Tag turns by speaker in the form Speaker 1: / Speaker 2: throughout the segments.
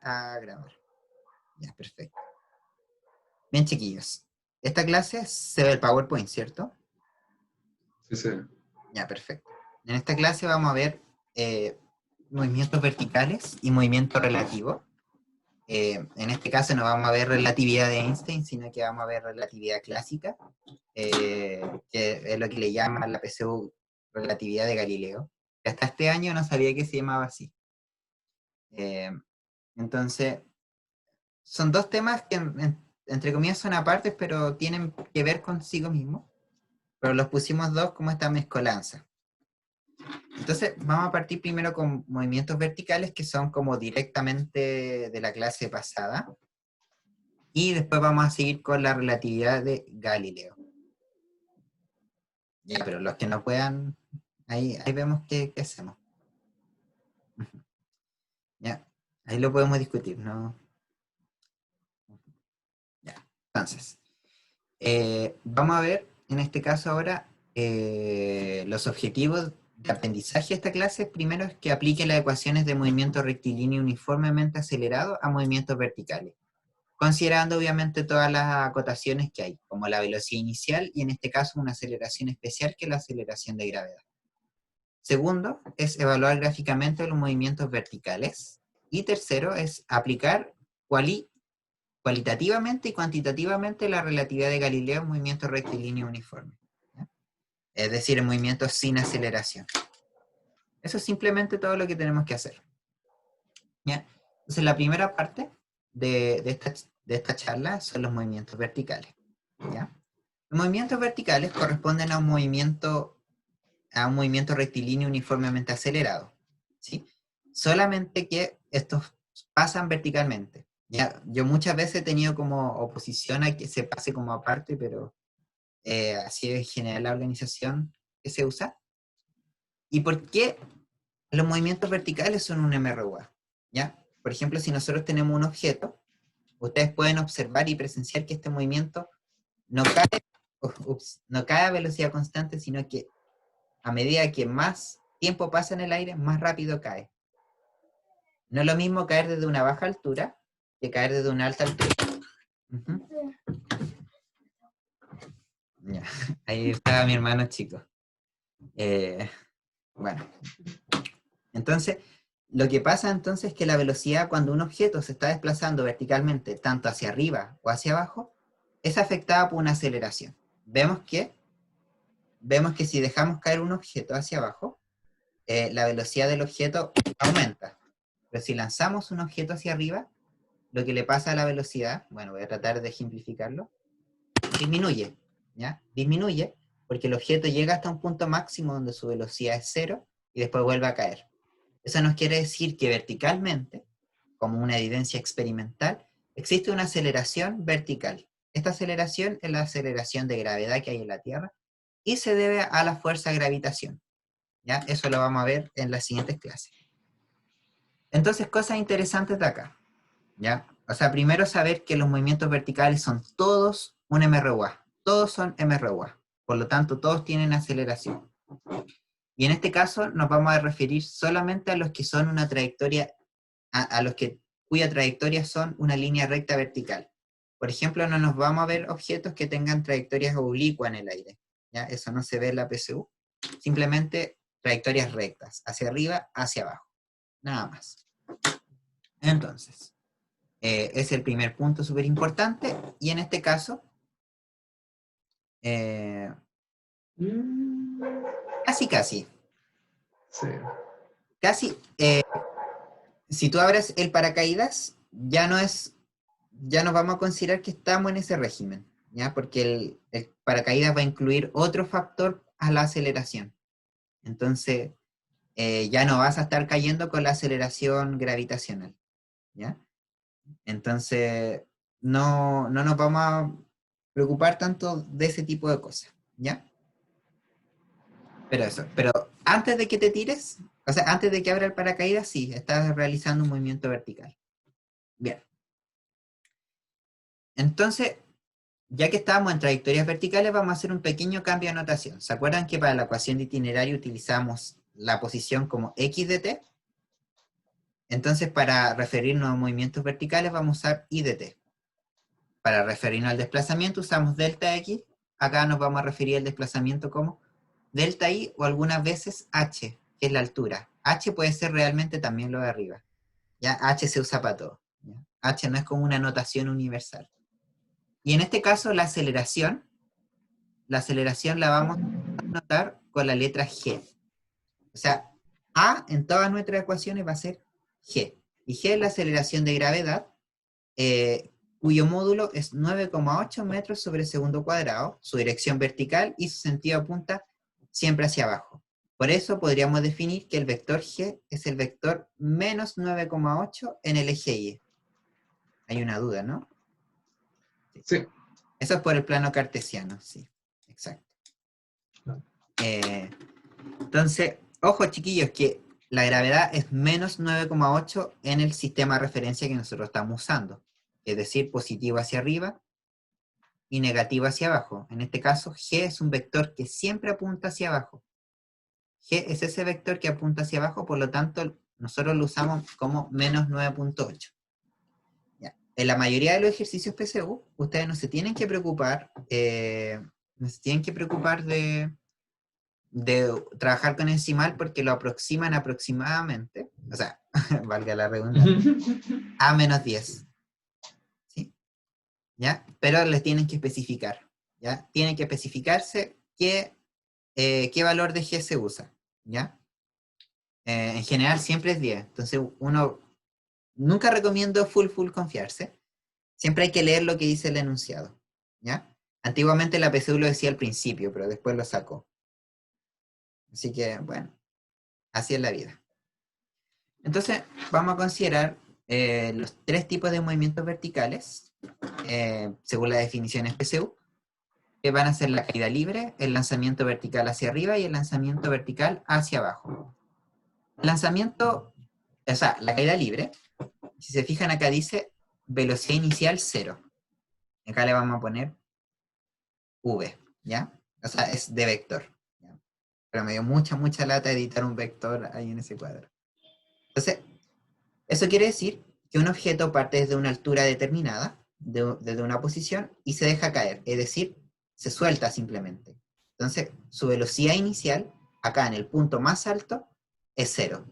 Speaker 1: a grabar. Ya, perfecto. Bien, chiquillos. Esta clase se ve el PowerPoint, ¿cierto?
Speaker 2: Sí, sí.
Speaker 1: Ya, perfecto. En esta clase vamos a ver movimientos verticales y movimiento relativo. En este caso no vamos a ver relatividad de Einstein, sino que vamos a ver relatividad clásica, que es lo que le llama la PSU relatividad de Galileo. Hasta este año no sabía que se llamaba así. Entonces, son dos temas que entre comillas son apartes, pero tienen que ver consigo mismos. Pero los pusimos dos como esta mezcolanza. Entonces, vamos a partir primero con movimientos verticales, que son como directamente de la clase pasada. Y después vamos a seguir con la relatividad de Galileo. Ya, pero los que no puedan, ahí vemos qué hacemos. Ya, ahí lo podemos discutir, ¿no? Ya, entonces, vamos a ver en este caso ahora los objetivos de aprendizaje de esta clase. Primero es que aplique las ecuaciones de movimiento rectilíneo uniformemente acelerado a movimientos verticales, considerando obviamente todas las acotaciones que hay, como la velocidad inicial y en este caso una aceleración especial que es la aceleración de gravedad. Segundo es evaluar gráficamente los movimientos verticales. Y tercero es aplicar cualitativamente y cuantitativamente la relatividad de Galileo en movimiento rectilíneo uniforme. ¿Ya? Es decir, en movimientos sin aceleración. Eso es simplemente todo lo que tenemos que hacer. ¿Ya? Entonces la primera parte de esta charla son los movimientos verticales. ¿Ya? Los movimientos verticales corresponden a un movimiento rectilíneo uniformemente acelerado, ¿sí? Solamente que estos pasan verticalmente. Ya, yo muchas veces he tenido como oposición a que se pase como aparte, pero así es en general la organización que se usa. ¿Y por qué los movimientos verticales son un MRUA? ¿Ya? Por ejemplo, si nosotros tenemos un objeto, ustedes pueden observar y presenciar que este movimiento no cae a velocidad constante, sino que a medida que más tiempo pasa en el aire, más rápido cae. No es lo mismo caer desde una baja altura que caer desde una alta altura. Ya. Ahí estaba mi hermano chico. Bueno, entonces, lo que pasa entonces es que la velocidad cuando un objeto se está desplazando verticalmente, tanto hacia arriba o hacia abajo, es afectada por una aceleración. Vemos que si dejamos caer un objeto hacia abajo, la velocidad del objeto aumenta. Pero si lanzamos un objeto hacia arriba, lo que le pasa a la velocidad, bueno, voy a tratar de ejemplificarlo, disminuye, ¿ya? Disminuye porque el objeto llega hasta un punto máximo donde su velocidad es cero y después vuelve a caer. Eso nos quiere decir que verticalmente, como una evidencia experimental, existe una aceleración vertical. Esta aceleración es la aceleración de gravedad que hay en la Tierra y se debe a la fuerza de gravitación. ¿Ya? Eso lo vamos a ver en las siguientes clases. Entonces, cosas interesantes de acá. ¿Ya? O sea, primero saber que los movimientos verticales son todos un MRUA. Todos son MRUA. Por lo tanto, todos tienen aceleración. Y en este caso nos vamos a referir solamente a los que son una trayectoria, a los cuya trayectoria son una línea recta vertical. Por ejemplo, no nos vamos a ver objetos que tengan trayectorias oblicuas en el aire. ¿Ya? Eso no se ve en la PSU. Simplemente trayectorias rectas, hacia arriba, hacia abajo. Nada más. Entonces, es el primer punto súper importante. Y en este caso, casi.
Speaker 2: Sí.
Speaker 1: Casi, si tú abres el paracaídas, ya no vamos a considerar que estamos en ese régimen, ¿ya? Porque el paracaídas va a incluir otro factor a la aceleración. Entonces, ya no vas a estar cayendo con la aceleración gravitacional, ¿ya? Entonces, no nos vamos a preocupar tanto de ese tipo de cosas, ¿ya? Pero antes de que te tires, o sea, antes de que abra el paracaídas, sí, estás realizando un movimiento vertical. Bien. Entonces, ya que estábamos en trayectorias verticales, vamos a hacer un pequeño cambio de notación. ¿Se acuerdan que para la ecuación de itinerario utilizamos la posición como x de t? Entonces, para referirnos a movimientos verticales, vamos a usar I de t. Para referirnos al desplazamiento, usamos delta x. Acá nos vamos a referir al desplazamiento como delta i o algunas veces h, que es la altura. H puede ser realmente también lo de arriba. ¿Ya? H se usa para todo. ¿Ya? H no es como una notación universal. Y en este caso, la aceleración la vamos a notar con la letra G. O sea, A en todas nuestras ecuaciones va a ser G. Y G es la aceleración de gravedad, cuyo módulo es 9,8 metros sobre segundo cuadrado, su dirección vertical y su sentido apunta siempre hacia abajo. Por eso podríamos definir que el vector G es el vector menos 9,8 en el eje Y. Hay una duda, ¿no?
Speaker 2: Sí.
Speaker 1: Eso es por el plano cartesiano, sí, exacto.
Speaker 2: No.
Speaker 1: Entonces, ojo chiquillos, que la gravedad es menos 9,8 en el sistema de referencia que nosotros estamos usando. Es decir, positivo hacia arriba y negativo hacia abajo. En este caso, G es un vector que siempre apunta hacia abajo. G es ese vector que apunta hacia abajo, por lo tanto, nosotros lo usamos como menos 9,8. En la mayoría de los ejercicios PSU, ustedes no se tienen que preocupar, de trabajar con encimal porque lo aproximan aproximadamente, o sea, valga la redundancia, a menos 10. ¿Sí? ¿Ya? Pero les tienen que especificar, ¿ya? Tienen que especificarse qué valor de G se usa, ¿ya? En general siempre es 10, entonces uno nunca recomiendo full confiarse, siempre hay que leer lo que dice el enunciado, ¿ya? Antiguamente la PSU lo decía al principio, pero después lo sacó. Así que, bueno, así es la vida. Entonces, vamos a considerar los 3 tipos de movimientos verticales, según la definición PSU, que van a ser la caída libre, el lanzamiento vertical hacia arriba y el lanzamiento vertical hacia abajo. El lanzamiento, o sea, la caída libre, si se fijan acá dice velocidad inicial 0. Acá le vamos a poner V, ¿ya? O sea, es de vector. ¿Ya? Pero me dio mucha lata editar un vector ahí en ese cuadro. Entonces, eso quiere decir que un objeto parte desde una altura determinada, desde una posición, y se deja caer, es decir, se suelta simplemente. Entonces, su velocidad inicial, acá en el punto más alto, es 0.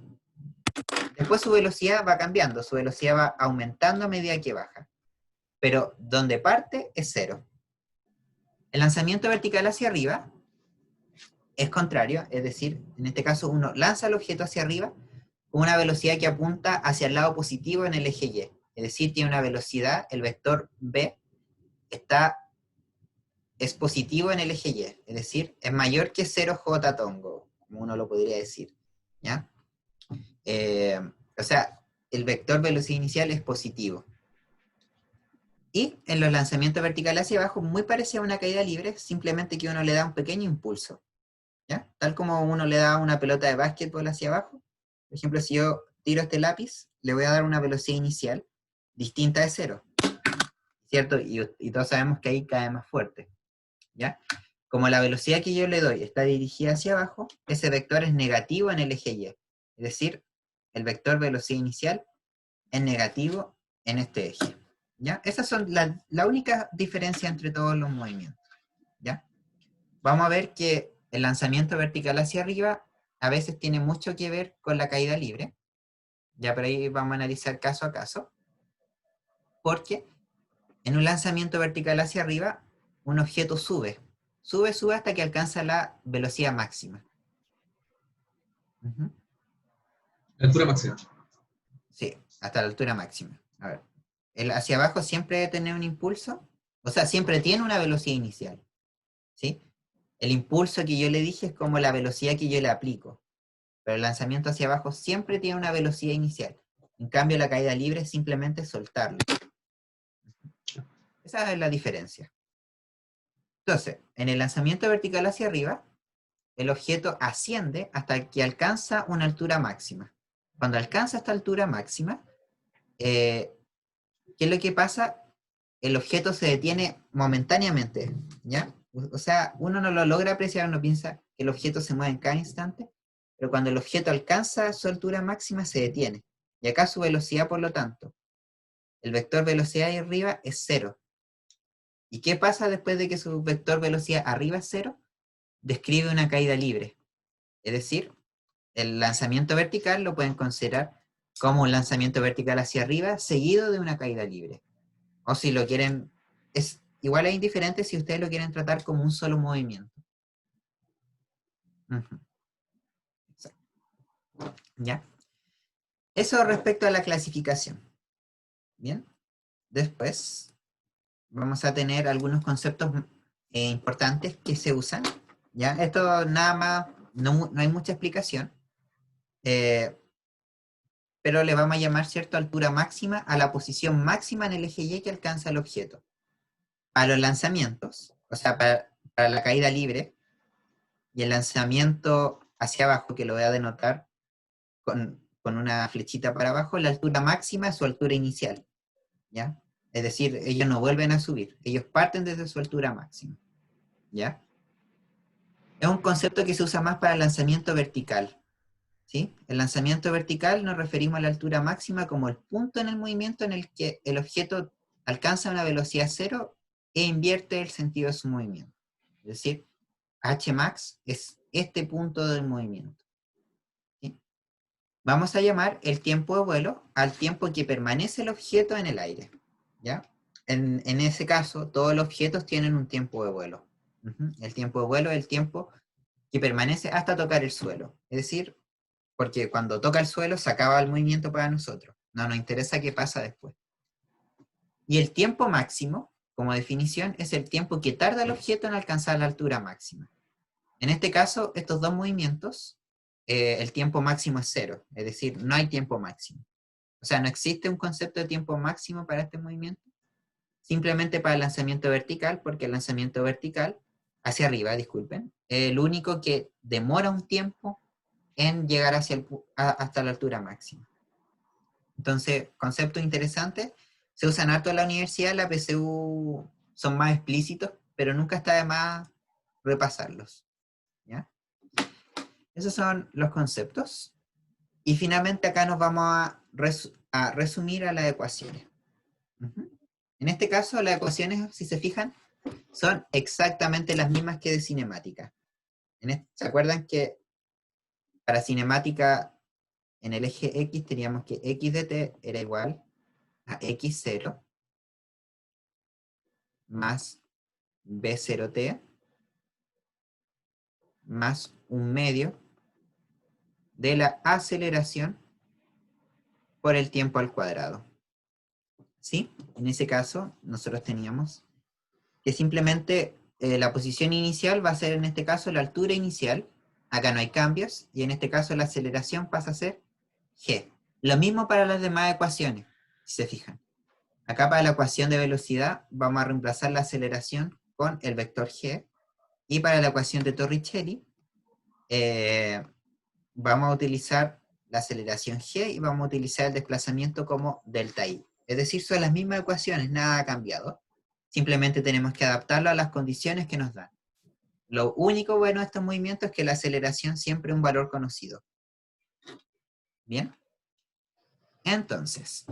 Speaker 1: Después su velocidad va cambiando, su velocidad va aumentando a medida que baja. Pero donde parte es 0. El lanzamiento vertical hacia arriba es contrario, es decir, en este caso uno lanza el objeto hacia arriba con una velocidad que apunta hacia el lado positivo en el eje Y. Es decir, tiene una velocidad, el vector B es positivo en el eje Y. Es decir, es mayor que 0J tongo, como uno lo podría decir. ¿Ya? O sea, el vector velocidad inicial es positivo. Y en los lanzamientos verticales hacia abajo, muy parecido a una caída libre, simplemente que uno le da un pequeño impulso. ¿Ya? Tal como uno le da una pelota de básquetbol hacia abajo. Por ejemplo, si yo tiro este lápiz, le voy a dar una velocidad inicial distinta de 0. ¿Cierto? Y todos sabemos que ahí cae más fuerte. ¿Ya? Como la velocidad que yo le doy está dirigida hacia abajo, ese vector es negativo en el eje Y. Es decir, el vector velocidad inicial es negativo en este eje. ¿Ya? Esas son la única diferencia entre todos los movimientos. ¿Ya? Vamos a ver que el lanzamiento vertical hacia arriba a veces tiene mucho que ver con la caída libre. Ya por ahí vamos a analizar caso a caso. Porque en un lanzamiento vertical hacia arriba, un objeto sube hasta que alcanza la velocidad máxima. Uh-huh.
Speaker 2: Altura máxima.
Speaker 1: Sí, hasta la altura máxima. A ver, el hacia abajo siempre debe tener un impulso, o sea, siempre tiene una velocidad inicial. ¿Sí? El impulso que yo le dije es como la velocidad que yo le aplico. Pero el lanzamiento hacia abajo siempre tiene una velocidad inicial. En cambio, la caída libre es simplemente soltarlo. Esa es la diferencia. Entonces, en el lanzamiento vertical hacia arriba, el objeto asciende hasta que alcanza una altura máxima. Cuando alcanza esta altura máxima, ¿qué es lo que pasa? El objeto se detiene momentáneamente, ¿ya? O sea, uno no lo logra apreciar, uno piensa que el objeto se mueve en cada instante, pero cuando el objeto alcanza su altura máxima, se detiene. Y acá su velocidad, por lo tanto, el vector velocidad ahí arriba es 0. ¿Y qué pasa después de que su vector velocidad arriba es 0? Describe una caída libre. Es decir, el lanzamiento vertical lo pueden considerar como un lanzamiento vertical hacia arriba seguido de una caída libre. O si lo quieren, igual es indiferente si ustedes lo quieren tratar como un solo movimiento. Uh-huh. ¿Ya? Eso respecto a la clasificación. Bien. Después vamos a tener algunos conceptos importantes que se usan. ¿Ya? Esto nada más, no hay mucha explicación. Pero le vamos a llamar cierta altura máxima a la posición máxima en el eje Y que alcanza el objeto. Para los lanzamientos, o sea, para la caída libre y el lanzamiento hacia abajo, que lo voy a denotar con una flechita para abajo, la altura máxima es su altura inicial, ¿ya? Es decir, ellos no vuelven a subir, ellos parten desde su altura máxima, ¿ya? Es un concepto que se usa más para el lanzamiento vertical, ¿sí? El lanzamiento vertical nos referimos a la altura máxima como el punto en el movimiento en el que el objeto alcanza una velocidad cero e invierte el sentido de su movimiento. Es decir, Hmax es este punto del movimiento. ¿Sí? Vamos a llamar el tiempo de vuelo al tiempo que permanece el objeto en el aire. ¿Ya? En ese caso, todos los objetos tienen un tiempo de vuelo. El tiempo de vuelo es el tiempo que permanece hasta tocar el suelo. Es decir, porque cuando toca el suelo se acaba el movimiento para nosotros. No nos interesa qué pasa después. Y el tiempo máximo, como definición, es el tiempo que tarda el objeto en alcanzar la altura máxima. En este caso, estos dos movimientos, el tiempo máximo es 0, es decir, no hay tiempo máximo. O sea, no existe un concepto de tiempo máximo para este movimiento, simplemente para el lanzamiento vertical, porque el lanzamiento vertical, hacia arriba, disculpen, es el único que demora un tiempo en llegar hasta la altura máxima. Entonces, concepto interesante, se usan harto en la universidad, la PSU son más explícitos, pero nunca está de más repasarlos. ¿Ya? Esos son los conceptos. Y finalmente acá nos vamos a resumir a las ecuaciones. En este caso, las ecuaciones, si se fijan, son exactamente las mismas que de cinemática. ¿Se acuerdan que para cinemática en el eje X teníamos que X de t era igual a X0 más B0t más un medio de la aceleración por el tiempo al cuadrado? ¿Sí? En ese caso, nosotros teníamos que simplemente la posición inicial va a ser en este caso la altura inicial, acá no hay cambios, y en este caso la aceleración pasa a ser g. Lo mismo para las demás ecuaciones, si se fijan. Acá para la ecuación de velocidad vamos a reemplazar la aceleración con el vector g, y para la ecuación de Torricelli vamos a utilizar la aceleración g y vamos a utilizar el desplazamiento como delta i. Es decir, son las mismas ecuaciones, nada ha cambiado. Simplemente tenemos que adaptarlo a las condiciones que nos dan. Lo único bueno de estos movimientos es que la aceleración siempre es un valor conocido. Bien. Entonces,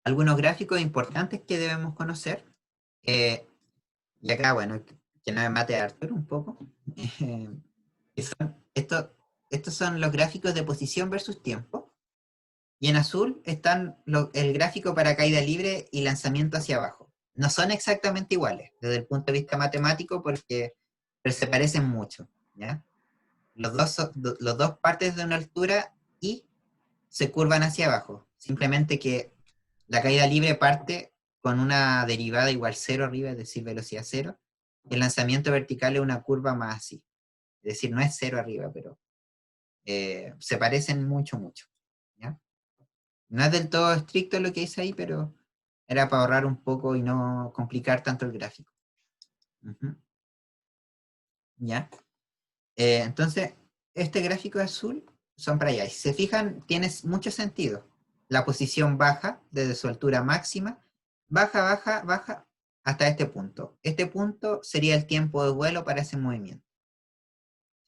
Speaker 1: algunos gráficos importantes que debemos conocer. Y acá, bueno, que no me mate a Arturo un poco. Estos son los gráficos de posición versus tiempo. Y en azul están el gráfico para caída libre y lanzamiento hacia abajo. No son exactamente iguales desde el punto de vista matemático pero se parecen mucho. ¿Ya? Los dos partes de una altura y se curvan hacia abajo. Simplemente que la caída libre parte con una derivada igual 0 arriba, es decir, velocidad 0. El lanzamiento vertical es una curva más así. Es decir, no es 0 arriba, pero se parecen mucho, mucho. ¿Ya? No es del todo estricto lo que dice ahí, pero era para ahorrar un poco y no complicar tanto el gráfico. ¿Ya? Entonces, este gráfico azul son para allá. Y si se fijan, tiene mucho sentido. La posición baja desde su altura máxima, baja, baja, baja, hasta este punto. Este punto sería el tiempo de vuelo para ese movimiento.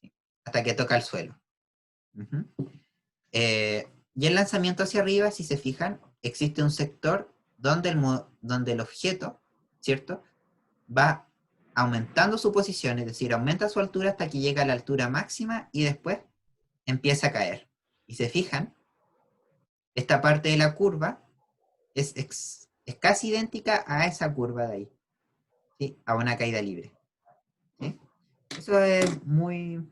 Speaker 1: ¿Sí? Hasta que toca el suelo. Y el lanzamiento hacia arriba, si se fijan, existe un sector donde el objeto, ¿cierto?, va aumentando su posición, es decir, aumenta su altura hasta que llega a la altura máxima y después empieza a caer. Y se fijan, esta parte de la curva es casi idéntica a esa curva de ahí, ¿sí?, a una caída libre, ¿sí? Eso es muy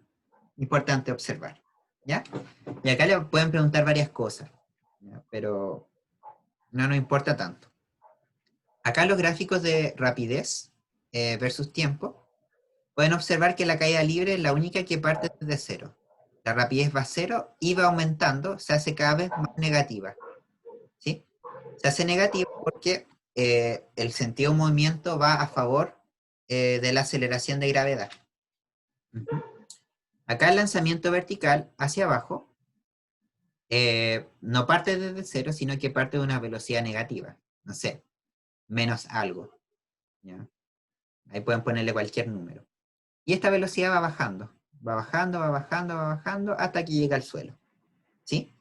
Speaker 1: importante observar, ¿ya? Y acá le pueden preguntar varias cosas, ¿ya?, pero no nos importa tanto. Acá los gráficos de rapidez versus tiempo, pueden observar que la caída libre es la única que parte desde cero. La rapidez va a cero y va aumentando, se hace cada vez más negativa, ¿sí? Se hace negativa porque el sentido de movimiento va a favor de la aceleración de gravedad. Acá el lanzamiento vertical hacia abajo no parte desde cero, sino que parte de una velocidad negativa. No sé, menos algo, ¿ya? Ahí pueden ponerle cualquier número. Y esta velocidad va bajando, va bajando, va bajando, va bajando, hasta que llega al suelo, ¿sí?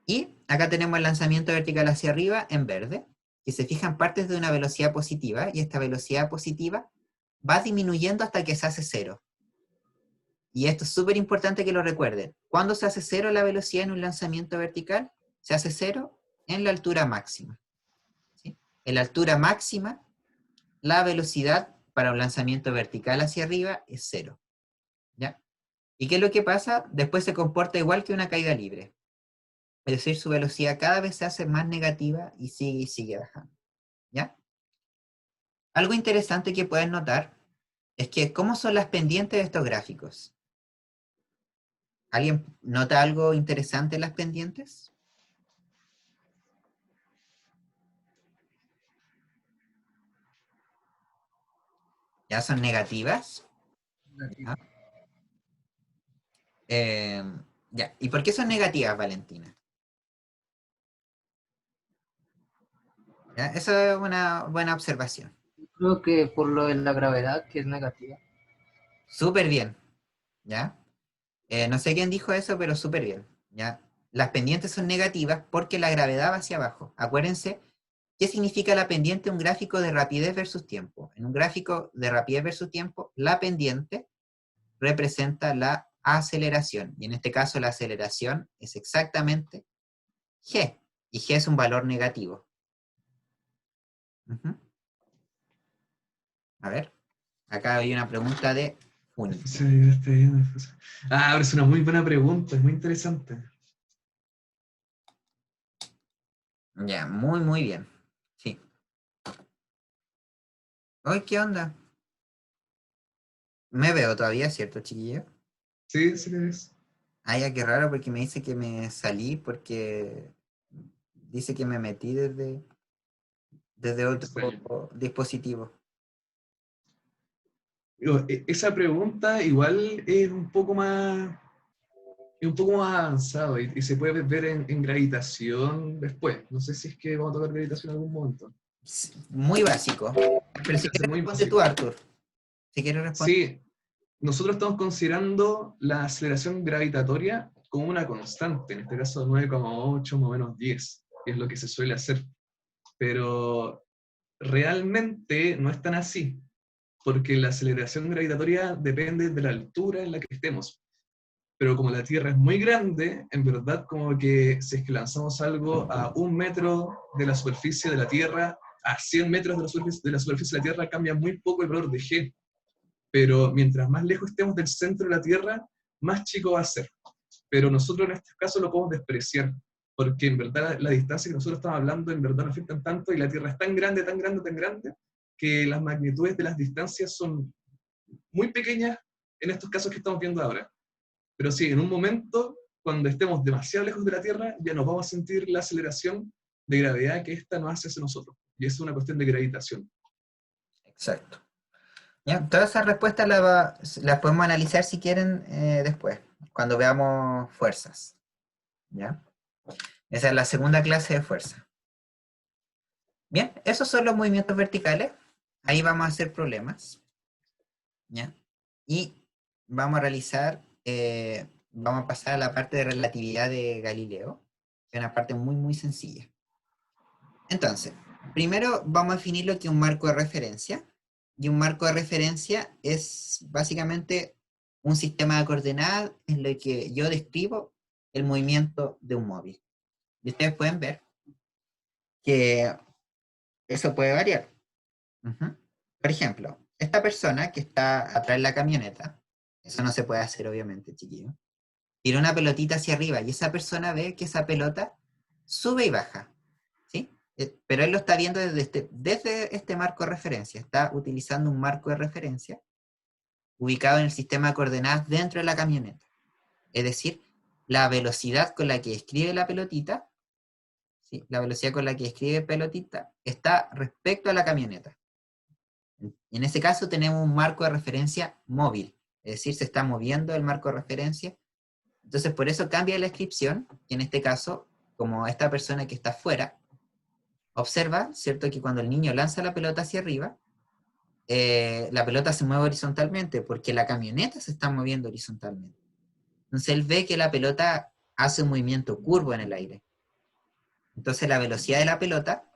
Speaker 1: Y acá tenemos el lanzamiento vertical hacia arriba en verde, que se fijan partes de una velocidad positiva, y esta velocidad positiva va disminuyendo hasta que se hace cero. Y esto es súper importante que lo recuerden. ¿Cuándo se hace cero la velocidad en un lanzamiento vertical? Se hace cero en la altura máxima, ¿sí? En la altura máxima, la velocidad para un lanzamiento vertical hacia arriba es cero, ¿ya? ¿Y qué es lo que pasa? Después se comporta igual que una caída libre. Es decir, su velocidad cada vez se hace más negativa y sigue bajando, ¿ya? Algo interesante que pueden notar es que cómo son las pendientes de estos gráficos. ¿Alguien nota algo interesante en las pendientes? ¿Ya son negativas? ¿Ya? Eh, ya. ¿Y por qué son negativas, Valentina? ¿Ya? Eso es una buena observación.
Speaker 3: Creo que por lo de la gravedad, que es negativa.
Speaker 1: Súper bien, ¿ya? No sé quién dijo eso, pero súper bien, ¿ya? Las pendientes son negativas porque la gravedad va hacia abajo. Acuérdense, ¿qué significa la pendiente? Un gráfico de rapidez versus tiempo. En un gráfico de rapidez versus tiempo, la pendiente representa la aceleración. Y en este caso, la aceleración es exactamente g. Y g es un valor negativo. A ver, acá hay una pregunta de Juni.
Speaker 2: Pero es una muy buena pregunta, es muy interesante.
Speaker 1: Ya, muy, muy bien. Sí. Ay, ¿qué onda? Me veo todavía, ¿cierto, chiquillo?
Speaker 2: Sí, sí que es.
Speaker 1: Ah, ya, qué raro, porque me dice que me salí porque dice que me metí desde otro
Speaker 2: Extraño.
Speaker 1: dispositivo.
Speaker 2: Esa pregunta igual es un poco más avanzado y se puede ver en gravitación después. No sé si es que vamos a tocar gravitación en algún momento.
Speaker 1: Muy básico. Pero si
Speaker 2: Va a ser
Speaker 1: quieres
Speaker 2: muy
Speaker 1: responde tú,
Speaker 2: básico.
Speaker 1: Arthur. Si quieres responder.
Speaker 2: Sí, nosotros estamos considerando la aceleración gravitatoria como una constante, en este caso 9,8 más o menos 10, que es lo que se suele hacer. Pero realmente no es tan así, porque la aceleración gravitatoria depende de la altura en la que estemos. Pero como la Tierra es muy grande, en verdad como que si es que lanzamos algo a 1 metro de la superficie de la Tierra, a 100 metros de la superficie de la Tierra, cambia muy poco el valor de G. Pero mientras más lejos estemos del centro de la Tierra, más chico va a ser. Pero nosotros en este caso lo podemos despreciar, porque en verdad la distancia que nosotros estamos hablando en verdad no afectan tanto y la Tierra es tan grande, tan grande, tan grande, que las magnitudes de las distancias son muy pequeñas en estos casos que estamos viendo ahora. Pero sí, en un momento, cuando estemos demasiado lejos de la Tierra, ya nos vamos a sentir la aceleración de gravedad que esta nos hace hacia nosotros. Y es una cuestión de gravitación.
Speaker 1: Exacto. Ya, todas esas respuestas las podemos analizar si quieren después, cuando veamos fuerzas. ¿Ya? Esa es la segunda clase de fuerza. Bien, esos son los movimientos verticales. Ahí vamos a hacer problemas. ¿Ya? Y vamos a pasar a la parte de relatividad de Galileo. Es una parte muy, muy sencilla. Entonces, primero vamos a definir lo que es un marco de referencia. Y un marco de referencia es básicamente un sistema de coordenadas en el que yo describo el movimiento de un móvil. Y ustedes pueden ver que eso puede variar. Ujú. Por ejemplo, esta persona que está atrás de la camioneta, eso no se puede hacer obviamente, chiquillo, tira una pelotita hacia arriba y esa persona ve que esa pelota sube y baja, ¿sí? Pero él lo está viendo desde este marco de referencia, está utilizando un marco de referencia ubicado en el sistema de coordenadas dentro de la camioneta. Es decir, la velocidad con la que escribe la pelotita, ¿sí? La velocidad con la que escribe pelotita está respecto a la camioneta. En ese caso tenemos un marco de referencia móvil, es decir, se está moviendo el marco de referencia. Entonces, por eso cambia la descripción, y en este caso, como esta persona que está afuera, observa, ¿cierto?, que cuando el niño lanza la pelota hacia arriba, la pelota se mueve horizontalmente, porque la camioneta se está moviendo horizontalmente. Entonces, él ve que la pelota hace un movimiento curvo en el aire. Entonces, la velocidad de la pelota,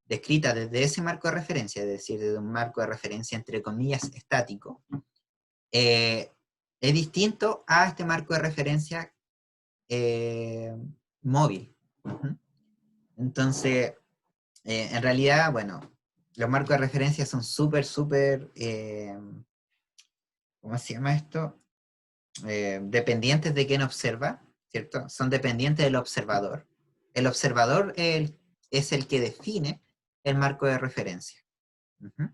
Speaker 1: descrita desde ese marco de referencia, es decir, desde un marco de referencia entre comillas estático, es distinto a este marco de referencia móvil. Uh-huh. Entonces, en realidad, bueno, los marcos de referencia son súper, ¿cómo se llama esto? Dependientes de quién observa, ¿cierto? Son dependientes del observador. El observador es el que define el marco de referencia. Uh-huh.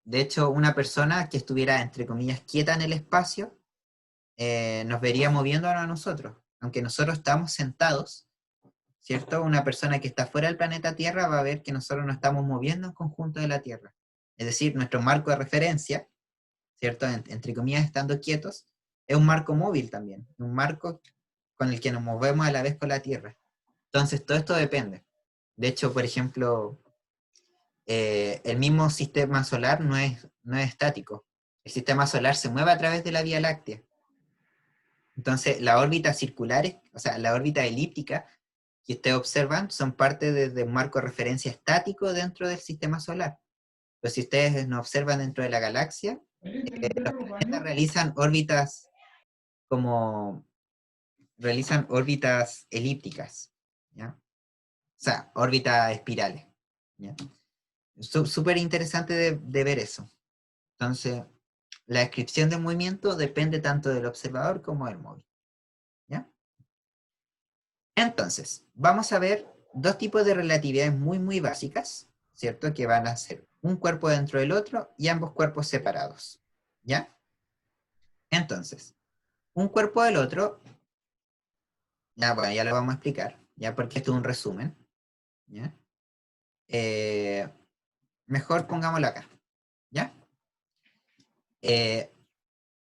Speaker 1: De hecho, una persona que estuviera, entre comillas, quieta en el espacio, nos vería moviéndonos a nosotros. Aunque nosotros estamos sentados, ¿cierto? Una persona que está fuera del planeta Tierra va a ver que nosotros nos estamos moviendo en conjunto de la Tierra. Es decir, nuestro marco de referencia, ¿cierto? Entre comillas, estando quietos, es un marco móvil también, un marco con el que nos movemos a la vez con la Tierra. Entonces, todo esto depende. De hecho, por ejemplo, el mismo sistema solar no es estático. El sistema solar se mueve a través de la Vía Láctea. Entonces, las órbitas circulares, o sea, la órbita elíptica que ustedes observan son parte de un marco de referencia estático dentro del sistema solar. Pero si ustedes nos observan dentro de la galaxia, los planetas realizan órbitas elípticas, ¿ya? O sea, órbitas espirales, ¿ya? Súper interesante de ver eso. Entonces, la descripción del movimiento depende tanto del observador como del móvil, ¿ya? Entonces, vamos a ver dos tipos de relatividades muy, muy básicas, ¿cierto? Que van a ser un cuerpo dentro del otro y ambos cuerpos separados, ¿ya? Entonces, un cuerpo del otro, ya, bueno, ya lo vamos a explicar, ¿ya? Porque esto es un resumen, ¿ya? Mejor pongámoslo acá, ¿ya?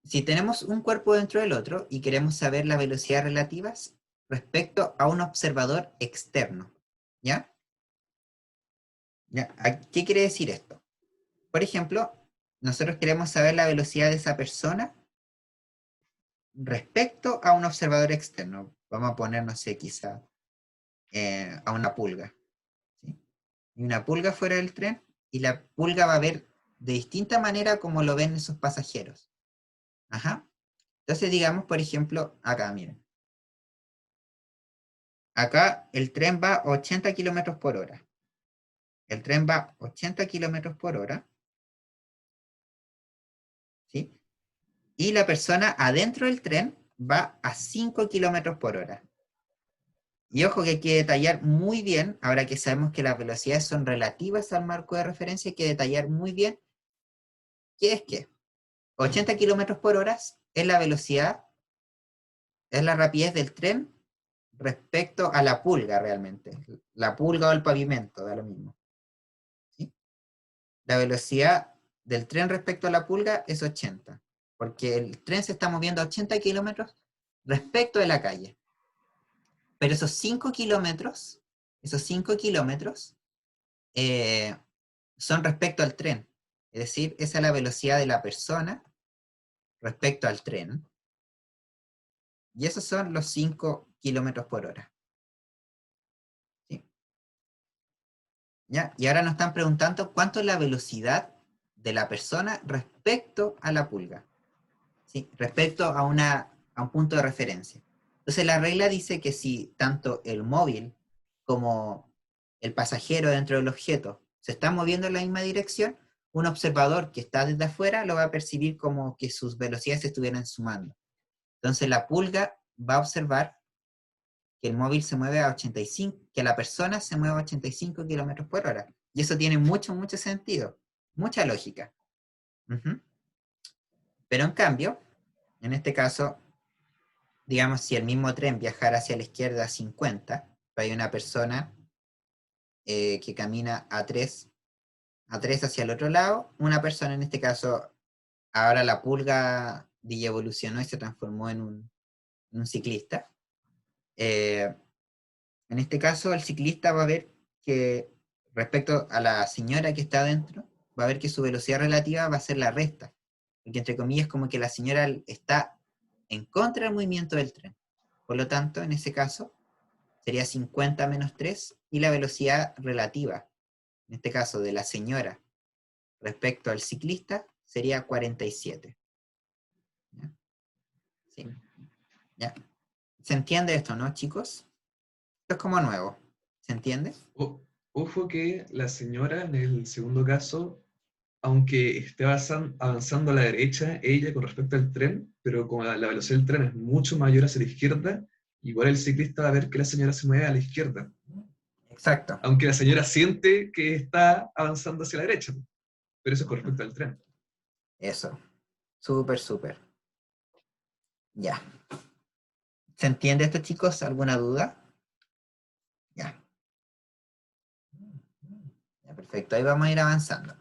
Speaker 1: Si tenemos un cuerpo dentro del otro y queremos saber las velocidades relativas respecto a un observador externo, ¿ya? ¿Ya? ¿Qué quiere decir esto? Por ejemplo, nosotros queremos saber la velocidad de esa persona respecto a un observador externo. Vamos a poner, no sé, quizá a una pulga, ¿sí? Y una pulga fuera del tren, y la pulga va a ver de distinta manera como lo ven esos pasajeros. Ajá. Entonces, digamos, por ejemplo, acá, miren. Acá el tren va a 80 kilómetros por hora. El tren va a 80 kilómetros por hora, ¿sí? Y la persona adentro del tren va a 5 kilómetros por hora. Y ojo que hay que detallar muy bien, ahora que sabemos que las velocidades son relativas al marco de referencia, hay que detallar muy bien qué es qué. 80 kilómetros por hora es la velocidad, es la rapidez del tren respecto a la pulga realmente. La pulga o el pavimento, da lo mismo, ¿sí? La velocidad del tren respecto a la pulga es 80, porque el tren se está moviendo a 80 kilómetros respecto de la calle. Pero esos 5 kilómetros son respecto al tren. Es decir, esa es la velocidad de la persona respecto al tren. Y esos son los 5 kilómetros por hora. ¿Ya? Y ahora nos están preguntando cuánto es la velocidad de la persona respecto a la pulga, ¿sí? Respecto a un punto de referencia. Entonces la regla dice que si tanto el móvil como el pasajero dentro del objeto se están moviendo en la misma dirección, un observador que está desde afuera lo va a percibir como que sus velocidades se estuvieran sumando. Entonces la pulga va a observar que el móvil se mueve a 85, que la persona se mueve a 85 kilómetros por hora. Y eso tiene mucho, mucho sentido, mucha lógica. Uh-huh. Pero en cambio, en este caso, digamos, si el mismo tren viajara hacia la izquierda a 50, hay una persona que camina a 3 hacia el otro lado, una persona en este caso, ahora la pulga evolucionó y se transformó en un ciclista. En este caso, el ciclista va a ver que respecto a la señora que está adentro, va a ver que su velocidad relativa va a ser la resta. Porque entre comillas, como que la señora está en contra del movimiento del tren. Por lo tanto, en ese caso, sería 50 menos 3 y la velocidad relativa, en este caso de la señora respecto al ciclista, sería 47. ¿Ya? Sí. ¿Ya? ¿Se entiende esto, no, chicos? Esto es como nuevo. ¿Se entiende?
Speaker 2: Ojo que la señora en el segundo caso, aunque esté avanzando a la derecha, ella con respecto al tren, pero como la velocidad del tren es mucho mayor hacia la izquierda, igual el ciclista va a ver que la señora se mueve a la izquierda.
Speaker 1: Exacto.
Speaker 2: Aunque la señora siente que está avanzando hacia la derecha, pero eso es con respecto al tren.
Speaker 1: Eso. Súper, súper. Ya. ¿Se entiende esto, chicos? ¿Alguna duda? Ya. Ya, perfecto. Ahí vamos a ir avanzando.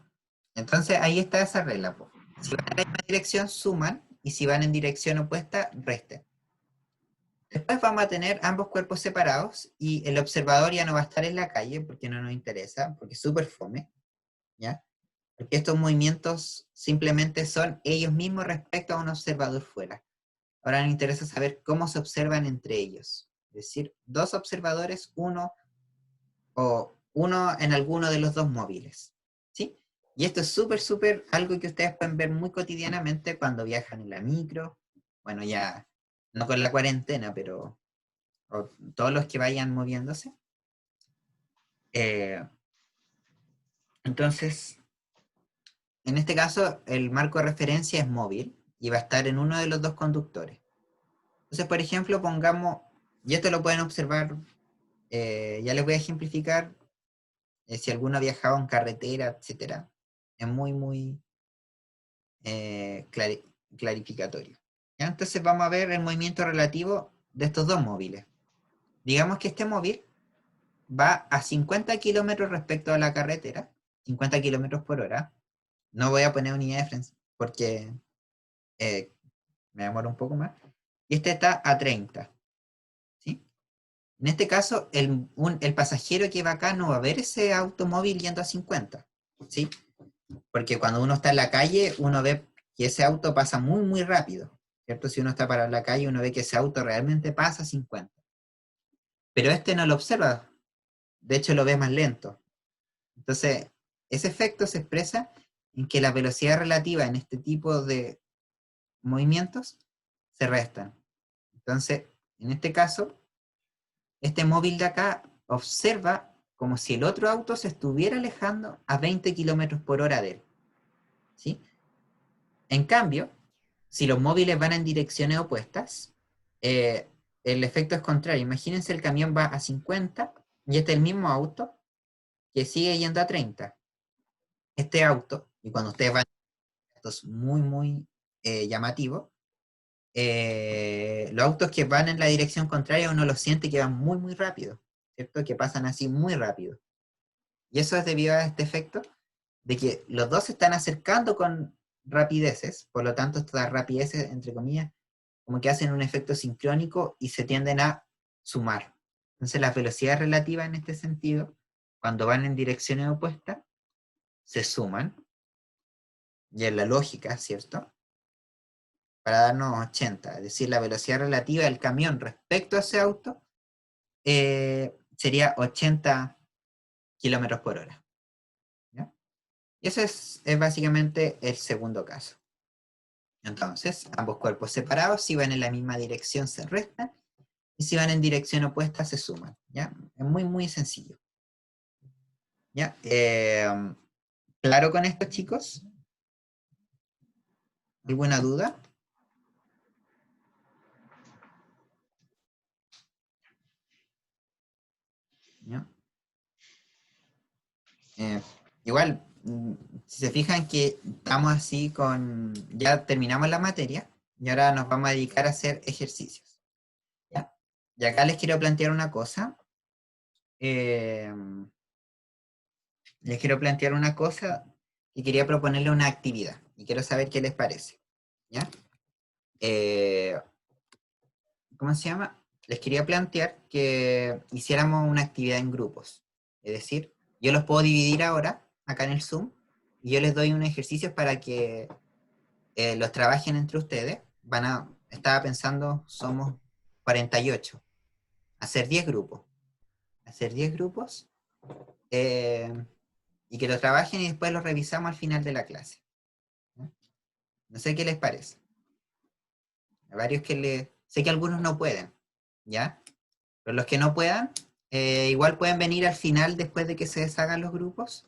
Speaker 1: Entonces, ahí está esa regla, po. Si van en la misma dirección, suman, y si van en dirección opuesta, resten. Después vamos a tener ambos cuerpos separados, y el observador ya no va a estar en la calle, porque no nos interesa, porque es súper fome, ¿ya? Porque estos movimientos simplemente son ellos mismos respecto a un observador fuera. Ahora nos interesa saber cómo se observan entre ellos. Es decir, dos observadores, uno en alguno de los dos móviles. ¿Sí? Y esto es súper, súper algo que ustedes pueden ver muy cotidianamente cuando viajan en la micro. Bueno, ya no con la cuarentena, pero todos los que vayan moviéndose. Eh, entonces, en este caso, el marco de referencia es móvil y va a estar en uno de los dos conductores. Entonces, por ejemplo, pongamos, y esto lo pueden observar, ya les voy a ejemplificar si alguno ha viajado en carretera, etcétera. Es muy, muy clarificatorio. ¿Ya? Entonces vamos a ver el movimiento relativo de estos dos móviles. Digamos que este móvil va a 50 kilómetros respecto a la carretera, 50 kilómetros por hora. No voy a poner unidad de frecuencia porque me demora un poco más. Y este está a 30. ¿Sí? En este caso, el pasajero que va acá no va a ver ese automóvil yendo a 50. ¿Sí? Porque cuando uno está en la calle, uno ve que ese auto pasa muy, muy rápido, ¿cierto? Si uno está parado en la calle, uno ve que ese auto realmente pasa a 50. Pero este no lo observa, de hecho lo ve más lento. Entonces, ese efecto se expresa en que la velocidad relativa en este tipo de movimientos se restan. Entonces, en este caso, este móvil de acá observa como si el otro auto se estuviera alejando a 20 kilómetros por hora de él. ¿Sí? En cambio, si los móviles van en direcciones opuestas, el efecto es contrario. Imagínense el camión va a 50 y este es el mismo auto que sigue yendo a 30. Este auto, y cuando ustedes van, esto es muy, muy llamativo, los autos que van en la dirección contraria uno los siente que van muy, muy rápido, ¿cierto? Que pasan así muy rápido. Y eso es debido a este efecto de que los dos se están acercando con rapideces, por lo tanto estas rapideces, entre comillas, como que hacen un efecto sincrónico y se tienden a sumar. Entonces las velocidades relativas en este sentido, cuando van en direcciones opuestas, se suman, y en la lógica, ¿cierto? Para darnos 80, es decir, la velocidad relativa del camión respecto a ese auto sería 80 kilómetros por hora. ¿Ya? Y ese es básicamente el segundo caso. Entonces, ambos cuerpos separados, si van en la misma dirección, se restan, y si van en dirección opuesta, se suman. ¿Ya? Es muy, muy sencillo. ¿Ya? ¿Claro con esto, chicos? ¿Alguna duda? ¿Ya? Igual, si se fijan que estamos así ya terminamos la materia y ahora nos vamos a dedicar a hacer ejercicios. ¿Ya? Y acá les quiero plantear una cosa. Les quiero plantear una cosa y quería proponerle una actividad y quiero saber qué les parece. ¿Ya? ¿Cómo se llama? Les quería plantear que hiciéramos una actividad en grupos. Es decir, yo los puedo dividir ahora, acá en el Zoom, y yo les doy unos ejercicios para que los trabajen entre ustedes. Estaba pensando, somos 48. Hacer 10 grupos. Hacer 10 grupos y que lo trabajen y después lo revisamos al final de la clase. ¿No? No sé qué les parece. A varios sé que algunos no pueden, ¿ya? Pero los que no puedan, igual pueden venir al final después de que se deshagan los grupos.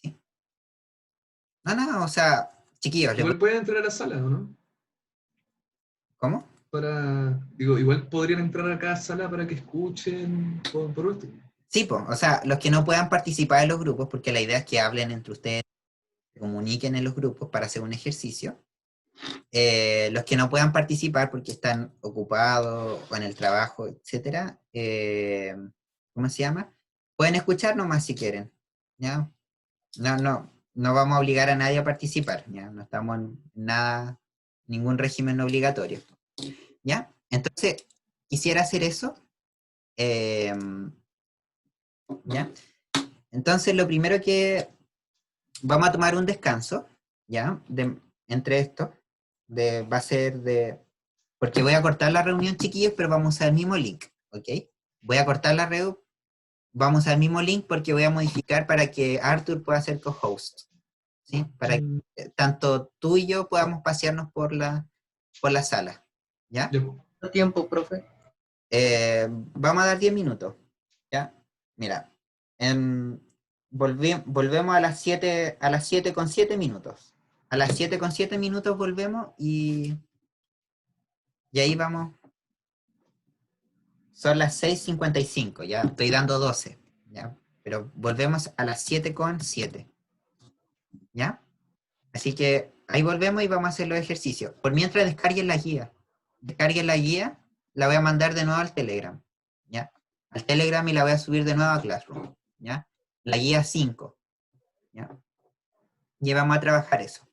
Speaker 1: ¿Sí? No, o sea, chiquillos,
Speaker 2: Igual pueden entrar a la sala, ¿o no?
Speaker 1: ¿cómo?
Speaker 2: Igual podrían entrar a cada sala para que escuchen por último.
Speaker 1: Sí, pues, o sea, los que no puedan participar en los grupos, porque la idea es que hablen entre ustedes, se comuniquen en los grupos para hacer un ejercicio. Los que no puedan participar porque están ocupados o en el trabajo, etcétera, ¿cómo se llama? Pueden escuchar nomás si quieren, ¿ya? No vamos a obligar a nadie a participar, ¿ya? No estamos en nada, ningún régimen obligatorio, ¿ya? Entonces, quisiera hacer eso, eh, ¿ya? Entonces, lo primero que vamos a tomar un descanso, ¿ya? Entre esto, va a ser porque voy a cortar la reunión, chiquillos, pero vamos a usar el mismo link, ¿ok? Voy a cortar la reunión, vamos a usar el mismo link porque voy a modificar para que Arthur pueda ser co-host, ¿sí? Para que tanto tú y yo podamos pasearnos por la sala, ¿ya?
Speaker 2: Ya,
Speaker 3: ¿Cuánto tiempo, profe?
Speaker 1: Vamos a dar 10 minutos, ¿ya? Mira, volvemos a las 7 con 7 minutos. A las 7 con 7 minutos volvemos y ahí vamos. Son las 6:55, ya estoy dando 12, ¿ya? Pero volvemos a las 7 con 7, ¿ya? Así que ahí volvemos y vamos a hacer los ejercicios. Por mientras descarguen la guía. Descarguen la guía, la voy a mandar de nuevo al Telegram, ¿ya? Al Telegram y la voy a subir de nuevo a Classroom, ¿ya? La guía 5, ¿ya? Y vamos a trabajar eso,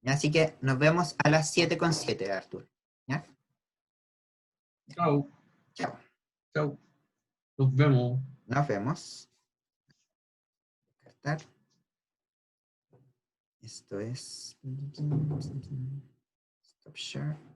Speaker 1: ¿ya? Así que nos vemos a las 7 con 7, Artur, ¿ya?
Speaker 2: chao,
Speaker 1: Chao.
Speaker 2: chao. Nos vemos.
Speaker 1: Nos vemos. Descartar. Esto es Stop Share.